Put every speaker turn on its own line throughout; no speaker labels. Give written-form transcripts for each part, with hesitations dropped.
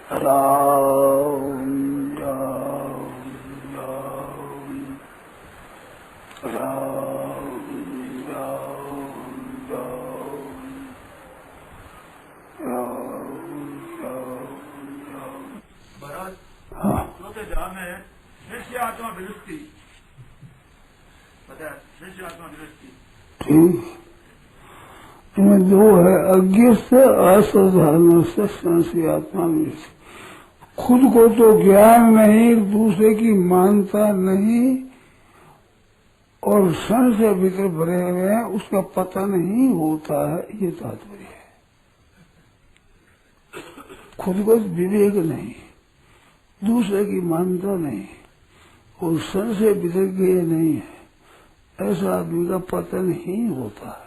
राम राम राम राम राम राम राम।
महाराज
हाँ
चौथे जाम में दृश्य आत्मा विलुप्ति बताया। दृश्य आत्मा विलुप्ति
ठीक। इनमें दो है, अज्ञ से असाधारण से संशय आत्मा में। खुद को तो ज्ञान नहीं, दूसरे की मानता नहीं और संशय भीतर भरे हुए हैं, उसका पता नहीं होता है, ये तात्पर्य है। खुद को विवेक नहीं, दूसरे की मानता नहीं और संशय भीतर गए नहीं है, ऐसा आदमी का पतन ही होता है।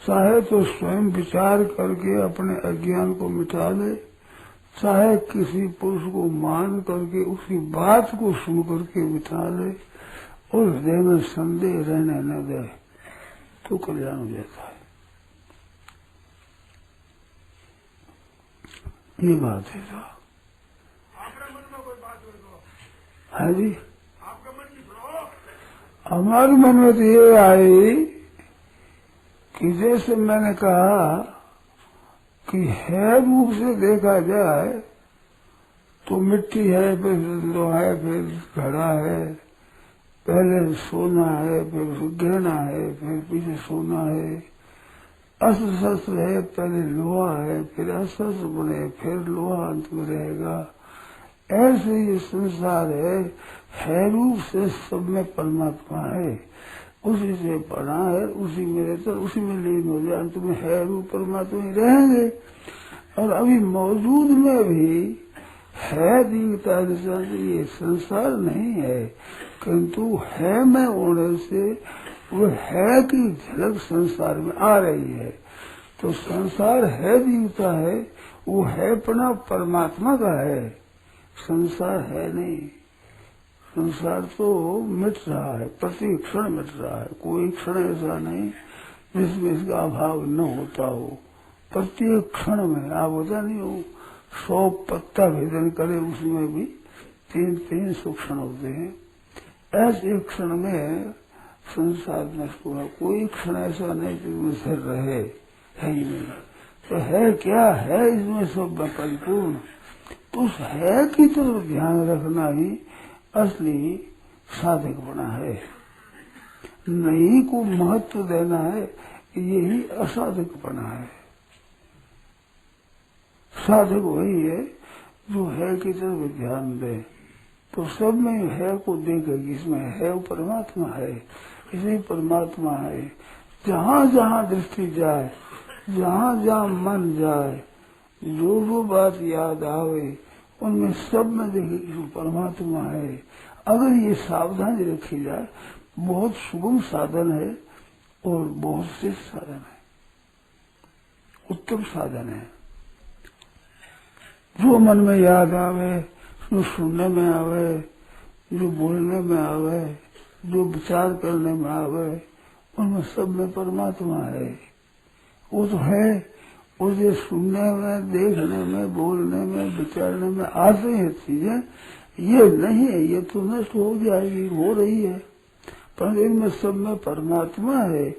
चाहे तो स्वयं विचार करके अपने अज्ञान को मिटा ले, चाहे किसी पुरुष को मान करके उसकी बात को सुन करके मिटा ले और हृदय में संदेह रहने न दे, तो कल्याण हो जाता है। ये बात है साहब।
आपके मन में कोई बात हो तो
है जी,
आपका मन की सुनो।
हमारे मन में तो ये आई कि जैसे मैंने कहा कि है रूप से देखा जाए तो मिट्टी है, फिर लोहा है, फिर घड़ा है, पहले सोना है, फिर गहना है, फिर पीछे सोना है, अस्त्र शस्त्र है, पहले लोहा है, फिर अस्त्र बने, फिर लोहा अंत में रहेगा। ऐसे ये संसार है रूप से सब में परमात्मा है, उसी से बना है, उसी में रहता, उसी में लीन हो जाए, अंत में है रूप परमात्मा ही रहेंगे। और अभी मौजूद में भी है दिखता है, ये संसार नहीं है, किंतु है में होने से वो है की झलक संसार में आ रही है। तो संसार है दिखता है, वो है अपना परमात्मा का है, संसार है नहीं। संसार तो मिट रहा है, प्रति क्षण मिट रहा है, कोई क्षण ऐसा नहीं जिसमें इसका अभाव न होता हो। प्रत्येक क्षण में आप होता नहीं हो, 100 पत्ता भेदन करे उसमें भी 300 क्षण होते हैं। ऐसे एक क्षण में संसार नष्ट हुआ, कोई क्षण ऐसा नहीं जिसमें सिर रहे, है ही नहीं। तो है क्या है इसमें सब परिपूर्ण, तो उस है की तरफ ध्यान रखना ही असली साधक बना है। नहीं को महत्व देना है, यही असाधक बना है। साधक वही है जो है की तरफ ध्यान दे, तो सब में है को देखेगी, इसमें है वो परमात्मा है, इसी परमात्मा है। जहाँ जहाँ दृष्टि जाए, जहाँ जहाँ मन जाए, जो बात याद आवे, उनमें सब में देखिए परमात्मा है। अगर ये सावधानी रखी जाए, बहुत सुगम साधन है और बहुत श्रेष्ठ साधन है, उत्तम साधन है। जो मन में याद आवे, जो सुनने में आवे, जो बोलने में आवे, जो विचार करने में आवे, उनमें सब में परमात्मा है। वो तो है, मुझे सुनने में, देखने में, बोलने में, विचारने में आती है चीजें, ये नहीं है, ये तो नष्ट हो जाएगी, हो रही है, पर इनमें सब में परमात्मा है।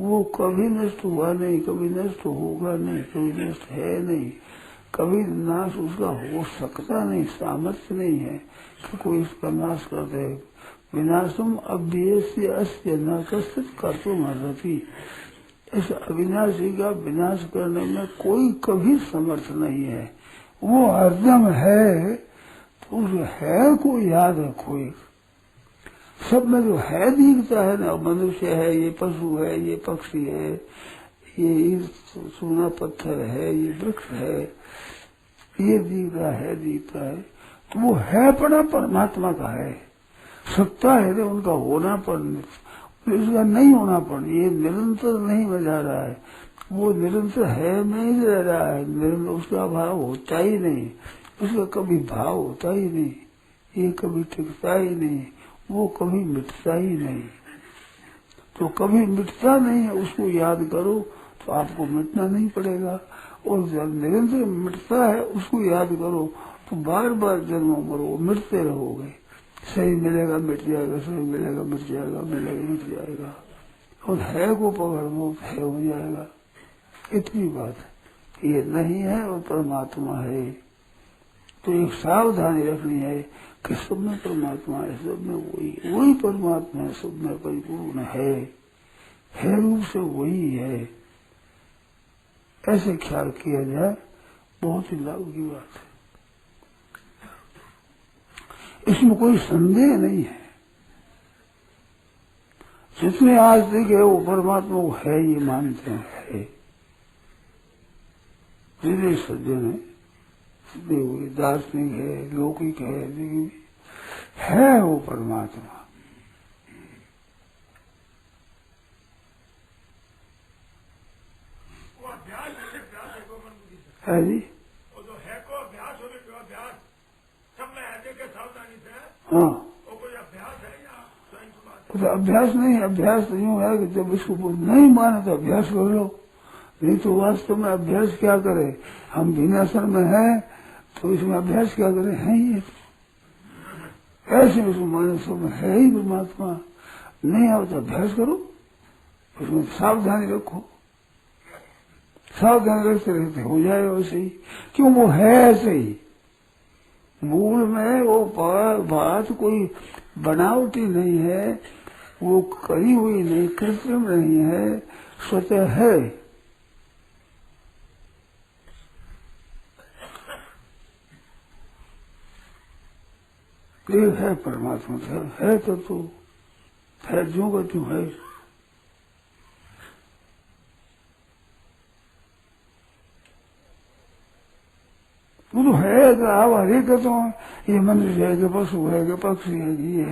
वो कभी नष्ट हुआ नहीं, कभी नष्ट होगा नहीं, कभी नष्ट है नहीं, कभी नाश उसका हो सकता नहीं, सामर्थ्य नहीं है कि कोई इसका नाश कर दे। विनाशम अव्ययस्य अस्य न कश्चित् कर्तुम् अर्हति। इस अविनाशी का विनाश करने में कोई कभी समर्थ नहीं है। वो हरदम है, तो उस है को याद रखो। सब में जो है दिखता है ना, मनुष्य है, ये पशु है, ये पक्षी है, ये सोना पत्थर है, ये वृक्ष है, ये दिखता है, तो वो है पड़ा परमात्मा का है। सत्ता है तो उनका होना पर, इसका नहीं होना पर, ये निरंतर नहीं बजा रहा है, वो निरंतर है नहीं रह रहा है, निरंतर उसका भाव होता ही नहीं, उसका कभी भाव होता ही नहीं, ये कभी टिकता ही नहीं, वो कभी मिटता ही नहीं। तो कभी मिटता नहीं है, उसको याद करो तो आपको मिटना नहीं पड़ेगा। और जब निरंतर मिटता है उसको याद करो तो बार बार जन्मों मरो मिटते रहोगे। सही मिलेगा मिट जाएगा, सही मिलेगा मिट जाएगा, मिलेगा मिट जाएगा। और है को पकड़ लो है हो जाएगा। इतनी बात है। ये नहीं है और परमात्मा है। तो एक सावधानी रखनी है कि सब में परमात्मा है, सब में वही परमात्मा है, सब में परिपूर्ण है रूप से वही है। ऐसे ख्याल किया जाए बहुत ही लाभ की बात है। इसमें कोई संदेह नहीं है। जितने आज देखे वो परमात्मा वो है ये मानते हैं। जितने सज्जन है, सिद्धे दार्शनिक है, लौकिक है वो परमात्मा।
वो अभ्यास है गोमन बुद्धि से।
है जी।
वो जो है को अभ्यास हो गया अभ्यास सब में है देखे सावधानी से।
हाँ
वो कोई अभ्यास है या स्वयं की बात
तो अभ्यास नहीं। अभ्यास तो यूँ है कि जब इसको नहीं माने तो अभ्यास कर लो। नहीं तो वास्तव में अभ्यास क्या करे। हम विनाशन में हैं तो इसमें अभ्यास क्या करे। है ये ऐसे उसको माने सब है ही परमात्मा। नहीं आओ तो अभ्यास करो, उसमें सावधानी रखो। सावधानी रखते रहते हो जाएगा वैसे ही। क्यों वो है ऐसे ही। मूल में वो बात कोई बनावटी नहीं है, वो करी हुई नहीं, कृत्रिम नहीं है, स्वतः है। एक है परमात्मा है तो है जो का जो है। वो तो है कि आप हरेक कहते हो ये मनुष्य है कि पशु है कि पक्षी है कि ये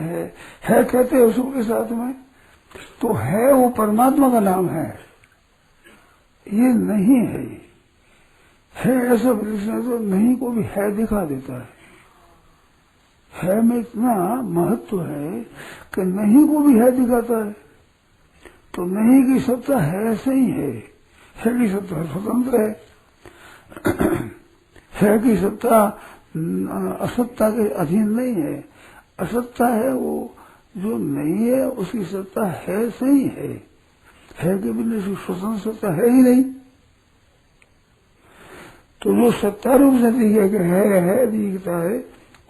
है कहते हैं उसके साथ में। तो है वो परमात्मा का नाम है, ये नहीं है ऐसा विश्लेषण तो नहीं को भी है दिखा देता है में इतना महत्व है कि नहीं को भी है दिखाता है। तो नहीं की सत्ता है ऐसे ही है की सत्ता स्वतंत्र है की सत्ता असत्ता के अधीन नहीं है। असत्ता है वो जो नहीं है उसकी सत्ता है सही है के बिना स्वतंत्र सत्ता है ही नहीं। तो जो सत्ता रूप से दिखे कि है दिखता है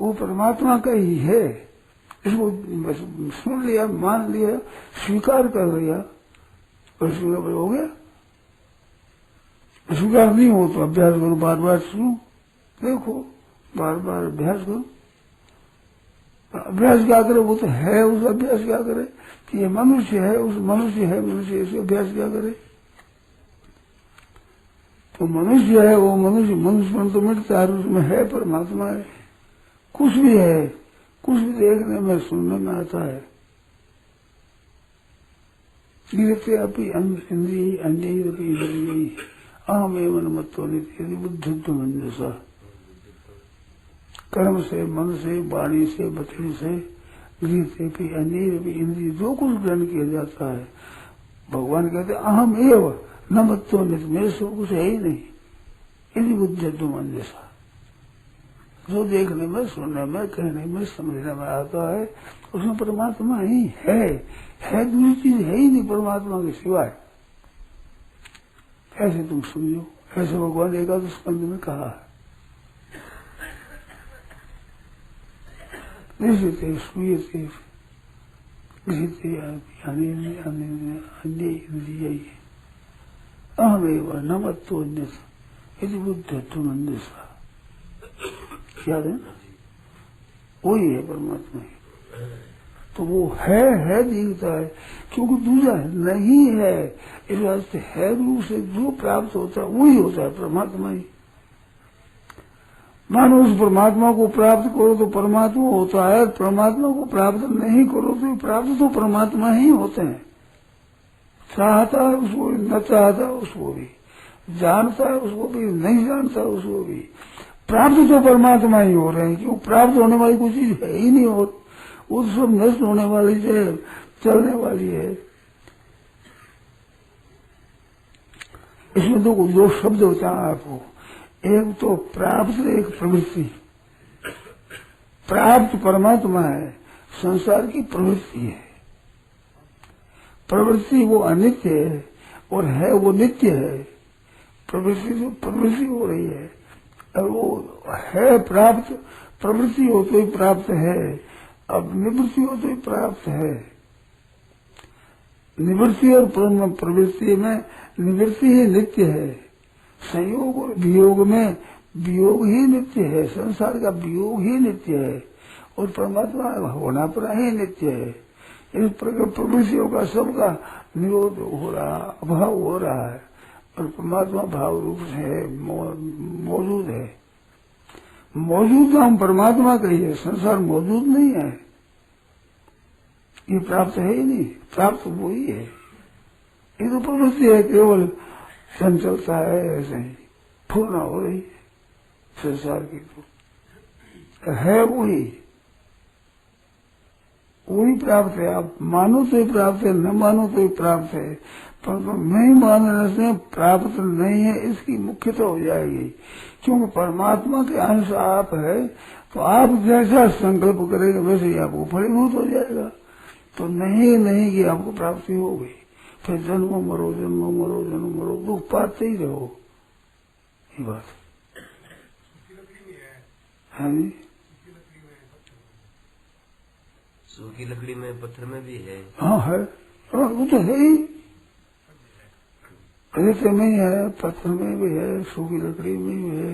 वो परमात्मा का ही है। इसको सुन लिया, मान लिया, स्वीकार कर लिया और स्वीकार हो गया। स्वीकार नहीं हो तो अभ्यास करो, बार बार सुनो, देखो, बार बार अभ्यास करो। अभ्यास क्या करे, वो तो है, उस अभ्यास क्या करे कि ये मनुष्य है, उस मनुष्य है, मनुष्य इसे अभ्यास क्या करे। तो मनुष्य है वो मनुष्य तो मिटता है, उसमें है परमात्मा है। कुछ भी है, कुछ भी देखने में सुनने में आता है। गिरते अपनी इंद्रिय अंजयी अहम एवं मत्तो नित्य बुद्ध मंजसा। कर्म से, मन से, वाणी से, बचन से गिरते भी अंजयी इंद्रिय जो कुछ ग्रहण किया जाता है, भगवान कहते अहम एव न मत्तो नित्य, मेरे से कुछ है ही नहीं। यदि बुद्ध मंजसा जो देखने में, सुनने में, कहने में, समझने में आता है उसमें परमात्मा ही है दूसरी चीज है ही नहीं परमात्मा के सिवाय। ऐसे तुम समझो, ऐसे भगवान एकादश स्कंद में कहा है। निश्चित सूयते इंद्रिय अहमेव न मत्तो अन्यथा यदि बुद्धत्वम् अन्यथा। याद है ना, वही है परमात्मा ही। तो वो है दिखता है क्योंकि दूसरा नहीं है। इस वास्ते है रूप से जो प्राप्त होता है वही होता है परमात्मा ही। मानो उस परमात्मा को प्राप्त करो तो परमात्मा होता है, परमात्मा को प्राप्त नहीं करो तो प्राप्त तो परमात्मा ही होते हैं। चाहता है उसको भी, न चाहता उसको भी, जानता है उसको भी, नहीं जानता उसको भी, प्राप्त तो परमात्मा ही हो रहे हैं। क्यों, प्राप्त होने वाली कोई चीज है ही नहीं। हो वो तो सब नष्ट होने वाली है, चलने वाली है। इसमें तो दो शब्द होता है आपको, एक तो प्राप्त, एक प्रवृत्ति। प्राप्त परमात्मा है, संसार की प्रवृत्ति है। प्रवृत्ति वो अनित्य है और है वो नित्य है। प्रवृत्ति तो प्रवृत्ति हो रही है और वो है प्राप्त। प्रवृत्ति हो तो ही प्राप्त है, अब निवृत्ति हो तो ही प्राप्त है। निवृत्ति और प्रवृत्ति में निवृत्ति ही नित्य है, संयोग और वियोग में वियोग ही नित्य है, संसार का वियोग ही नित्य है और परमात्मा होना पर ही नित्य है। इन प्रवृत्तियों का सबका निरोध हो रहा, अभाव हो रहा है और परमात्मा भाव रूप से मौजूद है। मौजूद हम परमात्मा का ही है, संसार मौजूद नहीं है, ये प्राप्त है ही नहीं, प्राप्त वो ही है। ये तो प्रवृत्ति है, केवल चंचलता है, ऐसे ही पूर्ण हो रही है संसार की, तो है वही प्राप्त है। आप मानो तो ही प्राप्त है, न मानो तो ही प्राप्त है, परंतु नहीं मानने से प्राप्त नहीं है, इसकी मुख्यता हो जाएगी। क्योंकि परमात्मा के अंश आप है, तो आप जैसा संकल्प करेंगे वैसे ही आपको फलीभूत हो जाएगा। तो नहीं कि आपको प्राप्ति हो गई, फिर जन्मो मरो जन्मो मरो जन्मो मरो, दुख पाते ही रहो। ये बात है जी।
सूखी लकड़ी में पत्थर में भी है।
हाँ है, वो तो है ही, रेत में है, पत्थर में भी है, सूखी लकड़ी में भी है,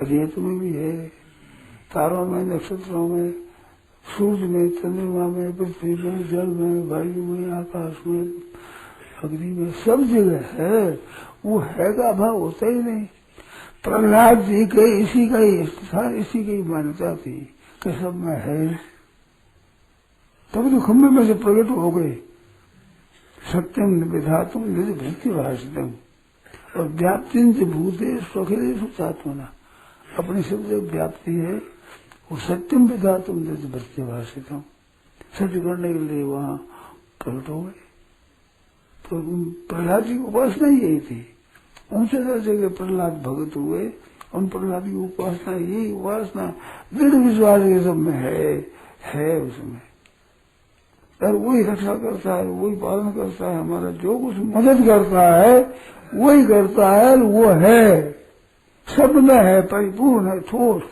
रेत में भी है, तारों में, नक्षत्रों में, सूर्य में, चंद्रमा में, पृथ्वी में, जल में, वायु में, आकाश में, अग्नि में, सब जगह है। वो है का अभाव होता ही नहीं। प्रहलाद जी के इसी का ही था, इसी की मान्यता थी कि सब में है, तब तो खम्भे में से प्रकट हो गए। सत्यम विधातुम निज भक्ति भाषितम और व्याप्ति भूते स्वखिलेषु चात्मना, अपनी सब जो व्याप्ति है वो सत्यम विधातुम निज भक्ति भाषितम, सत्य करने के लिए वहाँ प्रकट हो गए। तो प्रहलाद जी की उपासना यही थी, ऊंचे दर्जे के प्रहलाद भगत हुए, उन प्रहलाद की उपासना यही उपासना दृढ़ विश्वास के सब में है उसमें, और वही रक्षा करता है, वही पालन करता है, हमारा जो कुछ मदद करता है वही करता है, वो है, सब में है, परिपूर्ण है, ठोस।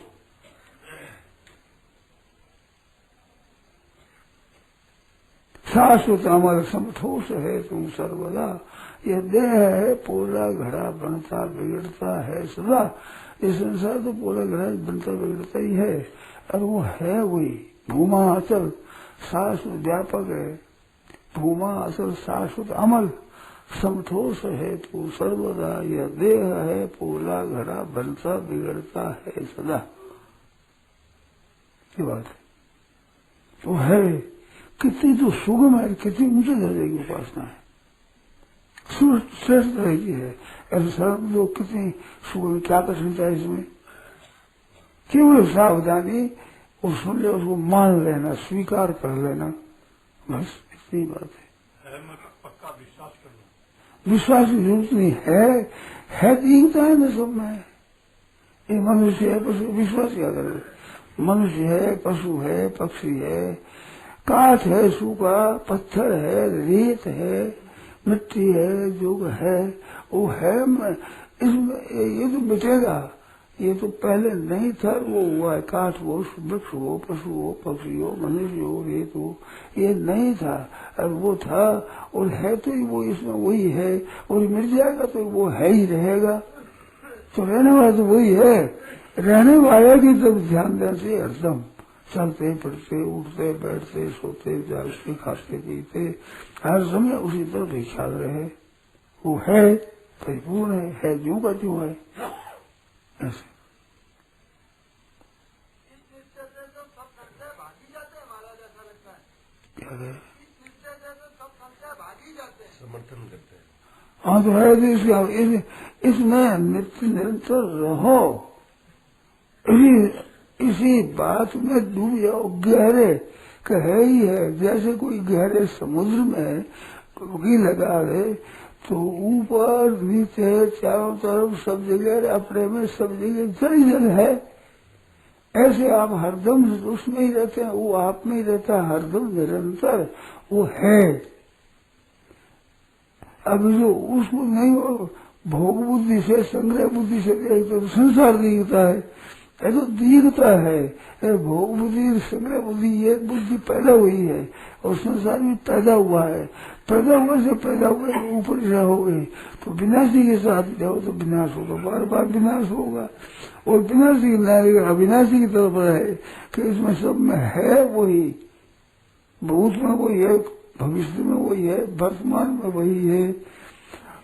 शाश्वत अमर सम ठोस है तुम सर्वदा, यह देह है पोला घड़ा बनता बिगड़ता है सदा। ये संसार तो पोला घड़ा बनता बिगड़ता ही है, और वो है वही भूमा अचल शाश्वत व्यापक है, भूमा असल शाश्वत अमल समठोस है तू सर्वदा, यह देह है पोला घड़ा बनता बिगड़ता है सदा। ये बात है, तो है कितनी तो सुगम है, कितनी ऊंचे दर्जे की उपासना है, श्रेष्ठ तरह की है। ऐसे सर्व लोग कितनी सुगम, क्या कठिनता है इसमें, केवल सावधानी, वो सुन ले, उसको मान लेना, स्वीकार कर लेना, बस इतनी बात है।
पक्का विश्वास करना,
विश्वास की जरूरत नहीं है दीनता है न सब में। ये मनुष्य है, पशु, विश्वास क्या करे, मनुष्य है, पशु है, पक्षी है, काठ है, सूखा पत्थर है, रेत है, मिट्टी है, जो है वो है। इसमें ये तो मिटेगा, ये तो पहले नहीं था, वो हुआ है, काठ हो, वृक्ष हो, पशु हो, पक्षी हो, मनुष्य हो, रेत हो, ये नहीं था और वो था और है, तो वो इसमें वही है, और मिट जाएगा तो वो है ही रहेगा। तो रहने वाला तो वही है, रहने वाले की तब ध्यान देने से हरदम चलते फिरते उठते बैठते सोते जागते खाते पीते हर समय उसी तरफ ही ख्याल रहे, वो है परिपूर्ण है ज्यों का त्यों है। ऐसे क्या कहे,
समर्थन करते हैं।
हाँ तो है, इसमें नित्य निरंतर रहो, इसी बात में डूब जाओ, गहरे कहे ही है। जैसे कोई गहरे समुद्र में डुबकी लगा दे तो ऊपर नीचे चारों तरफ सब जगह अपने में सब जगह जल ही जल है। ऐसे आप हरदम उसमें ही रहते हैं, वो आप में ही रहता है हरदम निरंतर, वो है। अभी जो उसको नहीं भोग बुद्धि से संग्रह बुद्धि से देखते तो संसार दिखता है, ये तो दिखता है। भोग बुद्धि संग्रह बुद्धि ये बुद्धि पैदा हुई है और संसार भी पैदा हुआ है। पैदा हुए से पैदा हुए ऊपर रहोगे तो विनाशी के साथ जाओ तो विनाश होगा, बार बार विनाश होगा। और विनाशी अविनाशी की तरफ है कि इसमें सब में है वही, भूत में वही है, भविष्य में वही है, वर्तमान में वही है,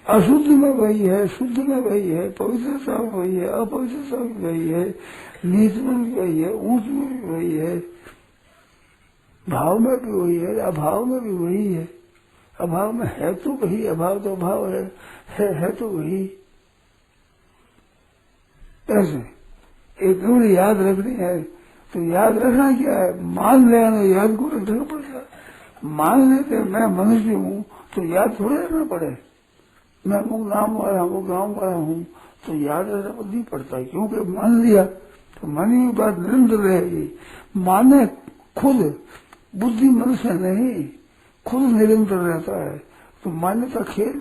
अशुद्ध में वही है, शुद्ध में वही है, पवित्रता में वही है, अपवित्रता में वही है, नीच में भी वही है, ऊंच में भी वही है, भाव में भी वही है, अभाव में भी वही है। अभाव में है तो वही, अभाव तो अभाव है तो वही। ऐसे एक और याद रखनी है तो याद रखना क्या है, मान लेना, याद को रखना पड़ेगा। मान लेते मैं मनुष्य हूँ तो याद थोड़े रखना पड़े, मैं वो नाम वाला हूँ, गाँव वाला हूँ, तो याद रखना नहीं पड़ता, क्योंकि मान लिया तो मानी हुई बात निरंतर रहेगी। माने खुद बुद्धि मनुष्य नहीं, खुद निरंतर रहता है। तो मान्यता खेल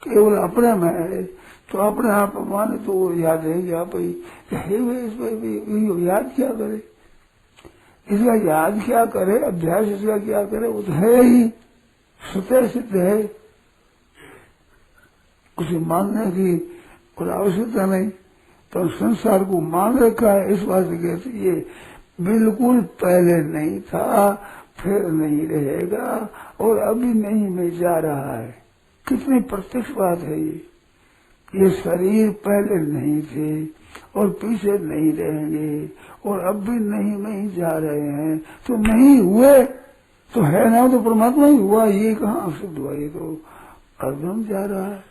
केवल अपने में है, तो अपने आप माने तो याद रहेगी आप ही। इसमें याद क्या करे, इसका याद क्या करे, अभ्यास इसका क्या करे, वो तो है ही, स्वतः सिद्ध है, उसे मानने की कोई आवश्यकता नहीं। तो संसार को मान रखा है, इस बात से कहते ये बिल्कुल पहले नहीं था, फिर नहीं रहेगा और अभी नहीं में जा रहा है। कितनी प्रत्यक्ष बात है ये शरीर पहले नहीं थे और पीछे नहीं रहेंगे और अब भी नहीं में जा रहे हैं, तो नहीं हुए तो है ना, तो परमात्मा ही हुआ, ये कहाँ सिद्ध हुआ, ये तो अर्धम जा रहा है,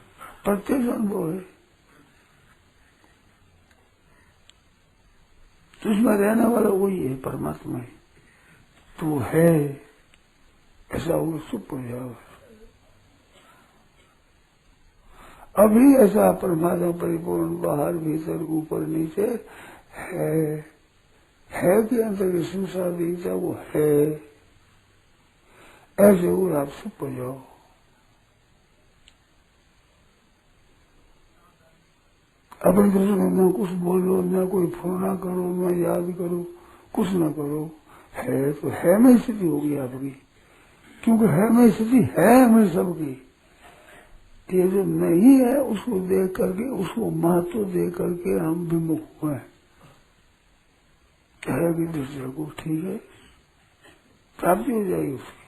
प्रत्यक्ष अनुभव है। तो इसमें रहने वाला वही है, परमात्मा ही तो है। ऐसा वो चुप हो जाओ। अभी ऐसा परमात्मा परिपूर्ण बाहर भीतर ऊपर नीचे है कि अंतर के संसार दिखता वो है। ऐसे वो आप चुप हो जाओ। अपने दूसरे न कुछ बोलो, न कोई फोन ना करो, न याद करो, कुछ न करो, है तो है में स्थिति होगी आपकी, क्योंकि है में स्थिति है हमें सबकी। ये जो नहीं है उसको देख करके, उसको महत्व दे करके हम विमुख हुए है कि दूसरे को, ठीक है, प्राप्ति हो जाएगी उसकी।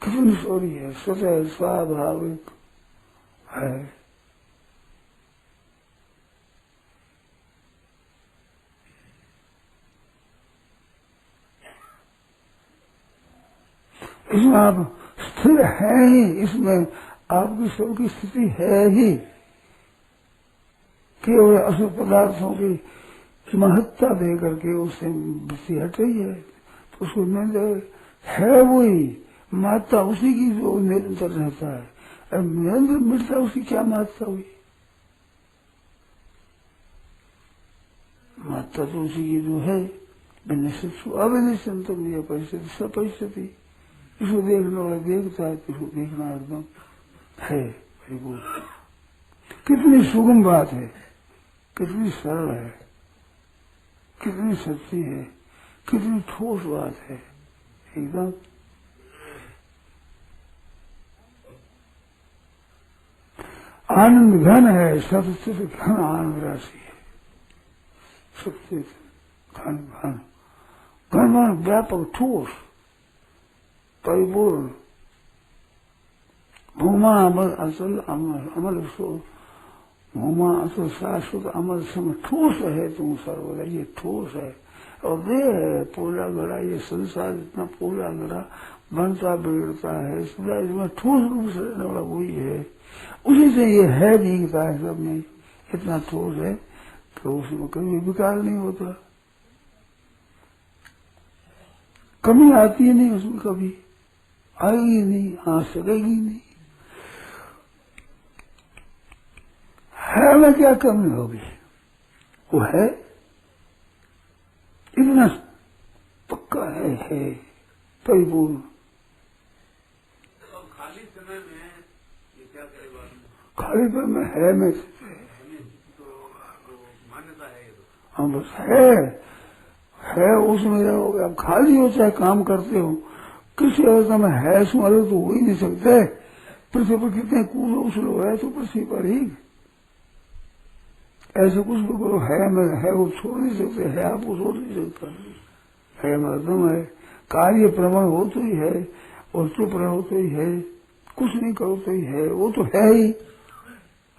कितनी सॉरी है, स्वतः स्वाभाविक है। इसमें आप स्थिर है ही, इसमें आपकी सबकी स्थिति है ही। केवल असुर पदार्थों की महत्ता दे करके उससे वृत्ति हट रही है, तो उसको है वही महत्ता उसी की जो निरंतर रहता है। अब निरंतर मिटता उसकी क्या महत्ता हुई, महत्ता तो उसी की जो है विनिश्चित अविनिश्चितम या परिस्थिति सपरिस्थिति। इसको देखने वाला देखता है, इसको देखना एकदम है। कितनी सुगम बात है, कितनी सरल है, कितनी सच्ची है, कितनी ठोस बात है एकदम। आनंद घन है, सत्य घन आनंद राशि है, सत्य घन घन घन व्यापक ठोस परिपूर्ण। भूमा अमर असल अमर अमर सो, भूमा असल शाश्वत अमर सम, ठोस है तुम सर्वदा, ये ठोस है। और देह है पोला गड़ा, ये संसार जितना पोला गड़ा बनता बिगड़ता है, इसमें ठोस रूप से रहने वाला वही है, उसी से ये है दिखता है सब में, इतना ठोस है तो उसमें कभी विकार नहीं होता, कमी आती ही नहीं उसमें, कभी आएगी नहीं, आ सकेगी नहीं। है में क्या कमी होगी, वो है इतना पक्का है परिपूर्ण।
खाली समय में ये क्या करेगा?
खाली समय में है में
तो मान्यता है ये तो।
हाँ बस है उसमें रहोगे। अब खाली हो चाहे काम करते हो, किसी अवस्था में है सुमारे तो हो ही नहीं सकते। पृथ्वी पर कितने कूद उछलो है तो पृथ्वी पर ही ऐसे कुछ भी करो, है मैं है वो छोड़ नहीं सकते, है आपको छोड़ नहीं सकता। है मध्यम है, कार्य प्रमाण हो तो ही है, और चुप रहो तो ही है, कुछ नहीं करो तो ही है, वो तो है ही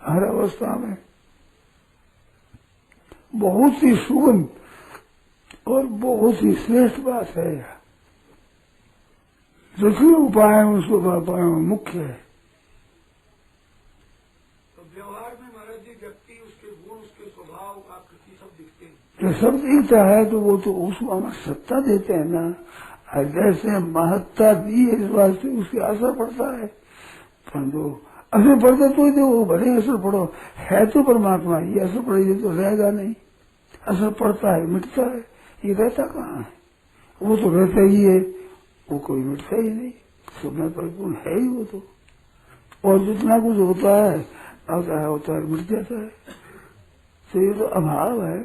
हर अवस्था में। बहुत ही सुगम और बहुत ही श्रेष्ठ बात है। जितने उपाय है उसको उपाय मुख्य है।
तो व्यवहार में महाराज जी व्यक्ति, उसके गुण, उसके स्वभाव, आकृति सब दिखते हैं।
जो सब दिखता है तो वो तो उसको हमें सत्ता देते हैं ना, जैसे महत्ता दी है इस वास्ते उसके असर पड़ता है। परंतु असर पड़ता तो देखो भले असर पड़ो, है तो परमात्मा, ये असर पड़ेगी तो रहेगा नहीं। असर पड़ता है मिटता है, ये रहता कहाँ है? वो तो रहता ही है, वो कोई मिटता ही नहीं, सब में परिपूर्ण है ही वो तो। और जितना कुछ होता है होता है मिट जाता है, तो ये तो अभाव है,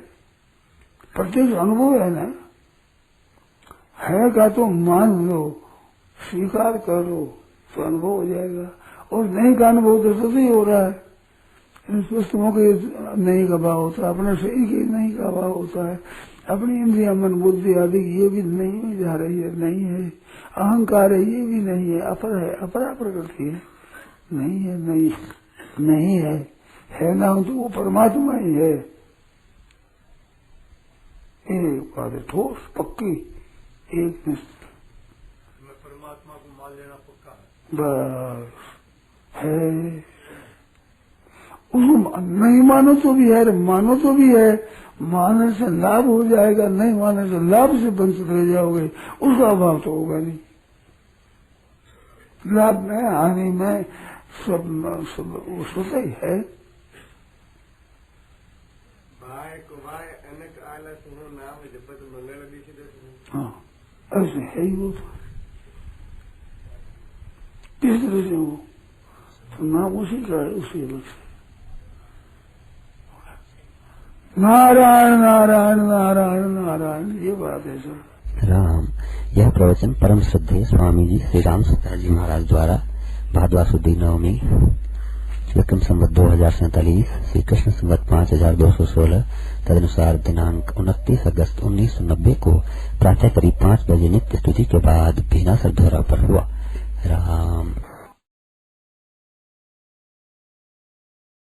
प्रत्येक अनुभव है ना। है का तो मान लो, स्वीकार कर लो तो अनुभव हो जाएगा, और नहीं का अनुभव तो सभी हो रहा है। इन पुस्तकों के नहीं का भाव होता है, अपने शरीर के नहीं का भाव होता है, अपनी इंद्रिया मन बुद्धि आदि ये भी नहीं में जा रही है, नहीं है। अहंकार है ये भी नहीं है, अपर है, अपरा प्रकृति है, नहीं है, नहीं है ना तो वो परमात्मा ही है। एक बात है ठोस पक्की, एक निश्चित,
परमात्मा को मान लेना पक्का है,
बस है। उसको नहीं मानो तो भी है, मानो तो भी है। मानने से लाभ हो जाएगा, नहीं मानने से लाभ से वंचित रह जाओगे, उसका अभाव तो होगा नहीं। लाभ में हानि में सब उसका ही है।
भाई को भाई अनेक आला सुनो नाम जब मंगल भी।
हाँ ऐसे है ही वो तो। किस तरह से वो तो नाम उसी का है, उसी अलग से। नारायण नारायण नारायण नारायण, ये बात है सर।
राम। यह प्रवचन परम श्रद्धेय स्वामी जी श्री राम सुतार जी महाराज द्वारा भाद्वा सुदी नवमी विक्रम संवत 2047 श्री कृष्ण संवत 5216 तदनुसार दिनांक 29 अगस्त 1990 को प्रातः करीब 5 बजे नित्य स्तुति के बाद भीना सरधोरा पर हुआ। राम।